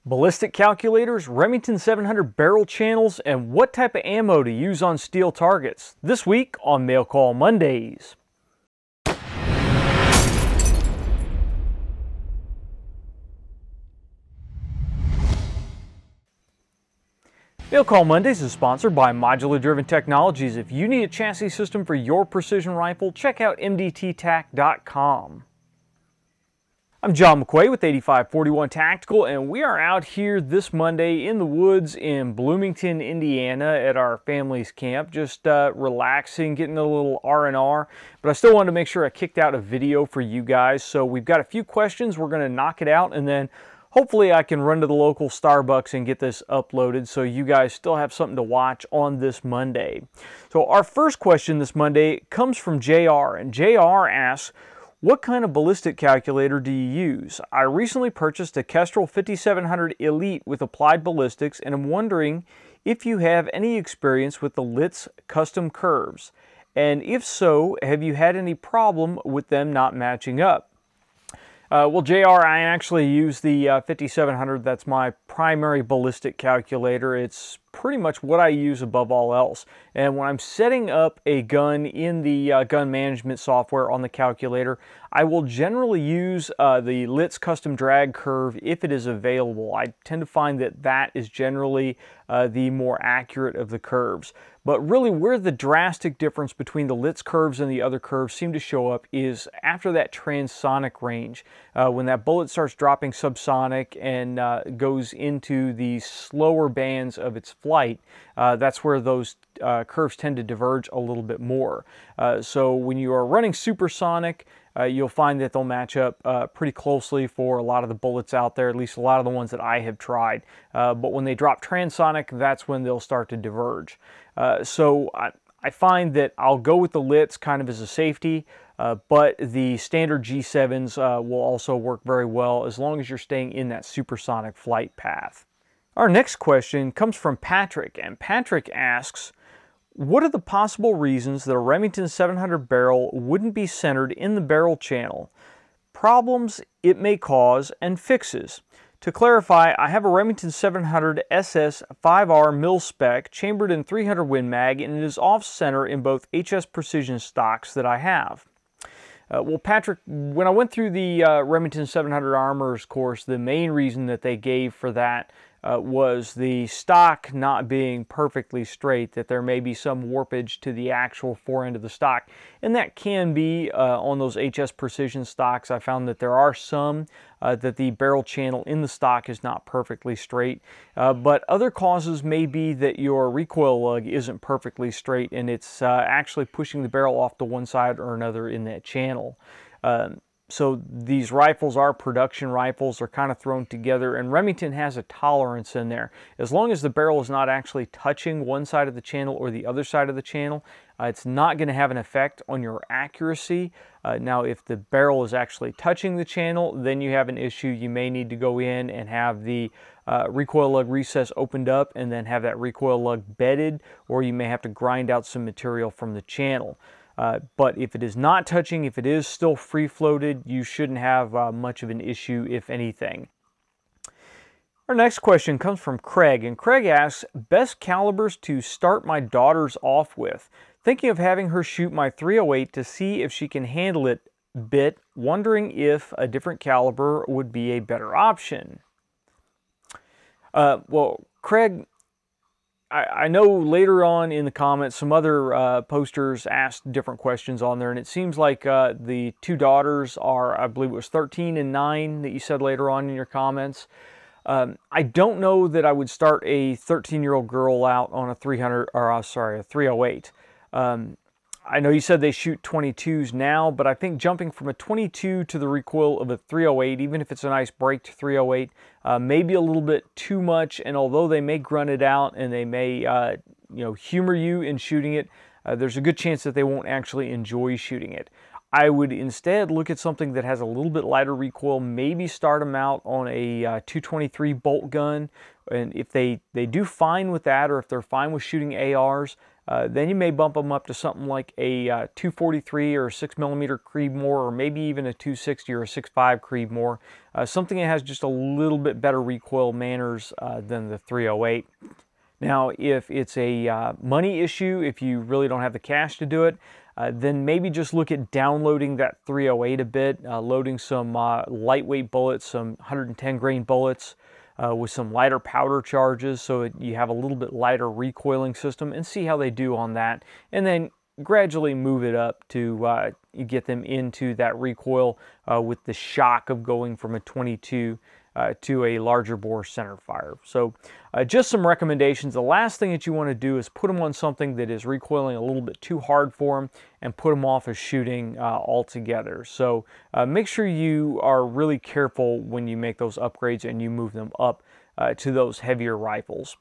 Ballistic calculators, Remington 700 barrel channels, and what type of ammo to use on steel targets. This week on Mail Call Mondays. Mail Call Mondays is sponsored by Modular Driven Technologies. If you need a chassis system for your precision rifle, check out mdttac.com. I'm John McQuay with 8541 Tactical, and we are out here this Monday in the woods in Bloomington, Indiana at our family's camp, just relaxing, getting a little R&R, but I still wanted to make sure I kicked out a video for you guys. So we've got a few questions. We're going to knock it out, and then hopefully I can run to the local Starbucks and get this uploaded so you guys still have something to watch on this Monday. So our first question this Monday comes from JR, and JR asks, what kind of ballistic calculator do you use? I recently purchased a Kestrel 5700 Elite with applied ballistics, and I'm wondering if you have any experience with the Litz custom curves. And if so, have you had any problem with them not matching up? Well, JR, I actually use the 5700. That's my primary ballistic calculator. It's pretty much what I use above all else. And when I'm setting up a gun in the gun management software on the calculator, I will generally use the Litz custom drag curve if it is available. I tend to find that that is generally the more accurate of the curves. But really where the drastic difference between the Litz curves and the other curves seem to show up is after that transonic range. When that bullet starts dropping subsonic and goes into the slower bands of its flight, that's where those curves tend to diverge a little bit more. So when you are running supersonic, you'll find that they'll match up pretty closely for a lot of the bullets out there, at least a lot of the ones that I have tried. But when they drop transonic, that's when they'll start to diverge. So I find that I'll go with the Litz kind of as a safety, but the standard G7s will also work very well as long as you're staying in that supersonic flight path. Our next question comes from Patrick, and Patrick asks, what are the possible reasons that a Remington 700 barrel wouldn't be centered in the barrel channel? Problems it may cause and fixes. To clarify, I have a Remington 700 SS 5R mil-spec chambered in 300 Win Mag, and it is off-center in both HS Precision stocks that I have. Well, Patrick, when I went through the Remington 700 Armorers course, the main reason that they gave for that was the stock not being perfectly straight, that there may be some warpage to the actual forend of the stock. And that can be on those HS Precision stocks. I found that there are some that the barrel channel in the stock is not perfectly straight. But other causes may be that your recoil lug isn't perfectly straight and it's actually pushing the barrel off to one side or another in that channel. So these rifles are production rifles. They're kind of thrown together, and Remington has a tolerance in there. As long as the barrel is not actually touching one side of the channel or the other side of the channel, it's not going to have an effect on your accuracy. Now, if the barrel is actually touching the channel, then you have an issue. You may need to go in and have the recoil lug recess opened up and then have that recoil lug bedded, or you may have to grind out some material from the channel. But if it is not touching, if it is still free-floated, you shouldn't have much of an issue, if anything. Our next question comes from Craig, and Craig asks, best calibers to start my daughters off with. Thinking of having her shoot my 308 to see if she can handle it a bit, wondering if a different caliber would be a better option. Well, Craig, I know later on in the comments some other posters asked different questions on there, and it seems like the two daughters are, I believe it was 13 and 9 that you said later on in your comments. I don't know that I would start a 13-year-old girl out on a 308. I know you said they shoot 22s now, but I think jumping from a 22 to the recoil of a 308, even if it's a nice braked 308, may be a little bit too much. And although they may grunt it out and they may humor you in shooting it, there's a good chance that they won't actually enjoy shooting it. I would instead look at something that has a little bit lighter recoil, maybe start them out on a 223 bolt gun. And if they do fine with that, or if they're fine with shooting ARs, Then you may bump them up to something like a 243 or a 6mm Creedmoor, or maybe even a 260 or a 6.5 Creedmoor, something that has just a little bit better recoil manners than the 308. Now, if it's a money issue, if you really don't have the cash to do it, then maybe just look at downloading that 308 a bit, loading some lightweight bullets, some 110 grain bullets, with some lighter powder charges, so you have a little bit lighter recoiling system, and see how they do on that, and then gradually move it up to you get them into that recoil with the shock of going from a 22 to a larger bore center fire. So just some recommendations. The last thing that you want to do is put them on something that is recoiling a little bit too hard for them and put them off of shooting altogether. So make sure you are really careful when you make those upgrades and you move them up to those heavier rifles.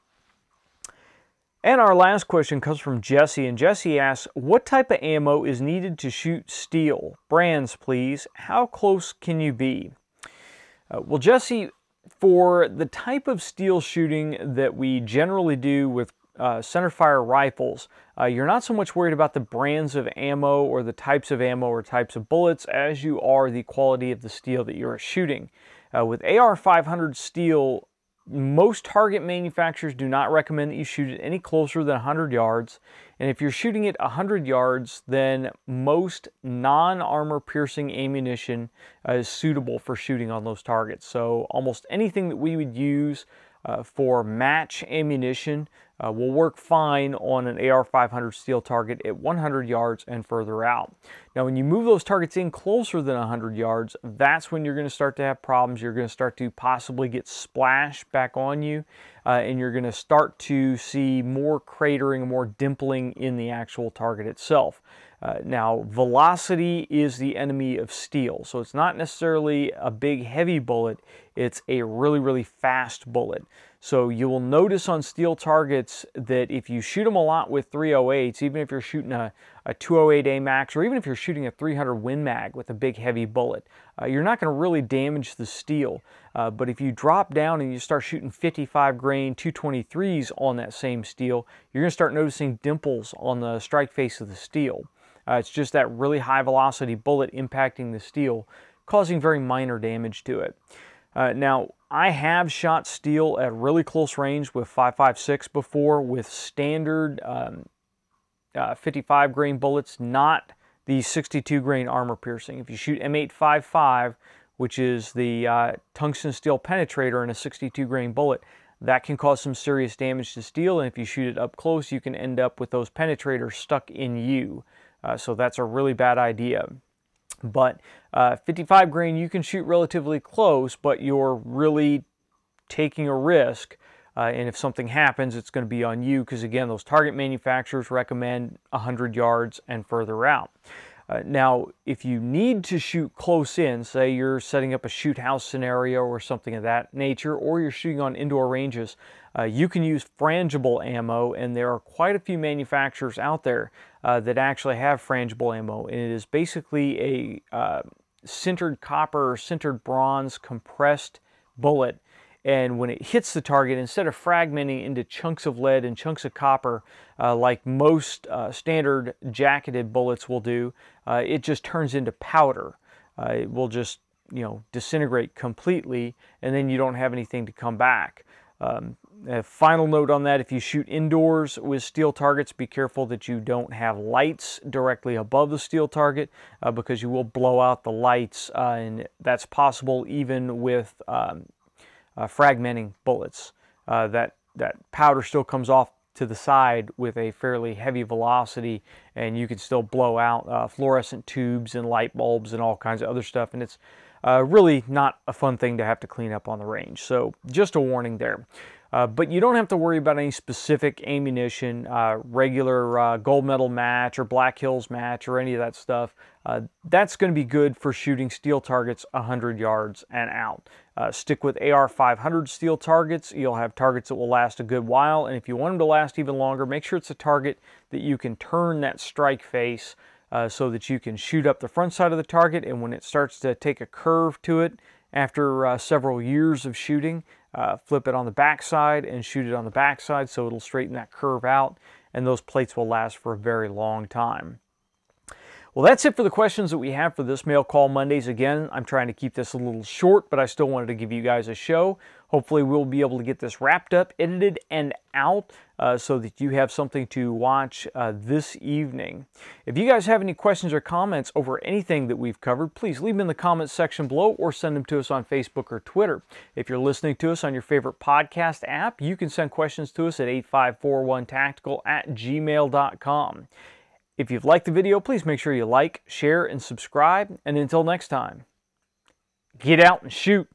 And our last question comes from Jesse, and Jesse asks, what type of ammo is needed to shoot steel? Brands, please. How close can you be? Well, Jesse, for the type of steel shooting that we generally do with centerfire rifles, you're not so much worried about the brands of ammo or the types of ammo or types of bullets as you are the quality of the steel that you're shooting. With AR-500 steel, most target manufacturers do not recommend that you shoot it any closer than 100 yards. And if you're shooting it 100 yards, then most non-armor piercing ammunition is suitable for shooting on those targets. So almost anything that we would use for match ammunition will work fine on an AR-500 steel target at 100 yards and further out. Now, when you move those targets in closer than 100 yards, that's when you're going to start to have problems. You're going to start to possibly get splash back on you, and you're going to start to see more cratering, more dimpling in the actual target itself. Now, velocity is the enemy of steel, so it's not necessarily a big heavy bullet, it's a really, really fast bullet. So you will notice on steel targets that if you shoot them a lot with 308s, even if you're shooting a 208 AMAX, or even if you're shooting a 300 Win Mag with a big heavy bullet, you're not going to really damage the steel. But if you drop down and you start shooting 55 grain 223s on that same steel, you're going to start noticing dimples on the strike face of the steel. It's just that really high velocity bullet impacting the steel, causing very minor damage to it. Now, I have shot steel at really close range with 5.56 before with standard 55 grain bullets, not the 62 grain armor piercing. If you shoot M855, which is the tungsten steel penetrator in a 62 grain bullet, that can cause some serious damage to steel, and if you shoot it up close, you can end up with those penetrators stuck in you. So that's a really bad idea. But 55 grain you can shoot relatively close, but you're really taking a risk, and if something happens, it's going to be on you, because again, those target manufacturers recommend 100 yards and further out. Now, if you need to shoot close in, say you're setting up a shoot house scenario or something of that nature, or you're shooting on indoor ranges, you can use frangible ammo, and there are quite a few manufacturers out there that actually have frangible ammo, and it is basically a sintered copper or sintered bronze compressed bullet, and when it hits the target, instead of fragmenting into chunks of lead and chunks of copper like most standard jacketed bullets will do, it just turns into powder. It will just, disintegrate completely, and then you don't have anything to come back. A final note on that, if you shoot indoors with steel targets, be careful that you don't have lights directly above the steel target, because you will blow out the lights, and that's possible even with fragmenting bullets. That powder still comes off to the side with a fairly heavy velocity, and you can still blow out fluorescent tubes and light bulbs and all kinds of other stuff, and it's really not a fun thing to have to clean up on the range. So just a warning there. But you don't have to worry about any specific ammunition, regular gold medal match or Black Hills match or any of that stuff. That's going to be good for shooting steel targets 100 yards and out. Stick with AR-500 steel targets. You'll have targets that will last a good while, and if you want them to last even longer, make sure it's a target that you can turn that strike face so that you can shoot up the front side of the target, and when it starts to take a curve to it, after several years of shooting, flip it on the back side and shoot it on the back side, so it'll straighten that curve out, and those plates will last for a very long time. Well, that's it for the questions that we have for this Mail Call Mondays. Again, I'm trying to keep this a little short, but I still wanted to give you guys a show. Hopefully we'll be able to get this wrapped up, edited, and out so that you have something to watch this evening. If you guys have any questions or comments over anything that we've covered, please leave them in the comments section below or send them to us on Facebook or Twitter. If you're listening to us on your favorite podcast app, you can send questions to us at 8541tactical@gmail.com. If you've liked the video, please make sure you like, share, and subscribe. And until next time, get out and shoot.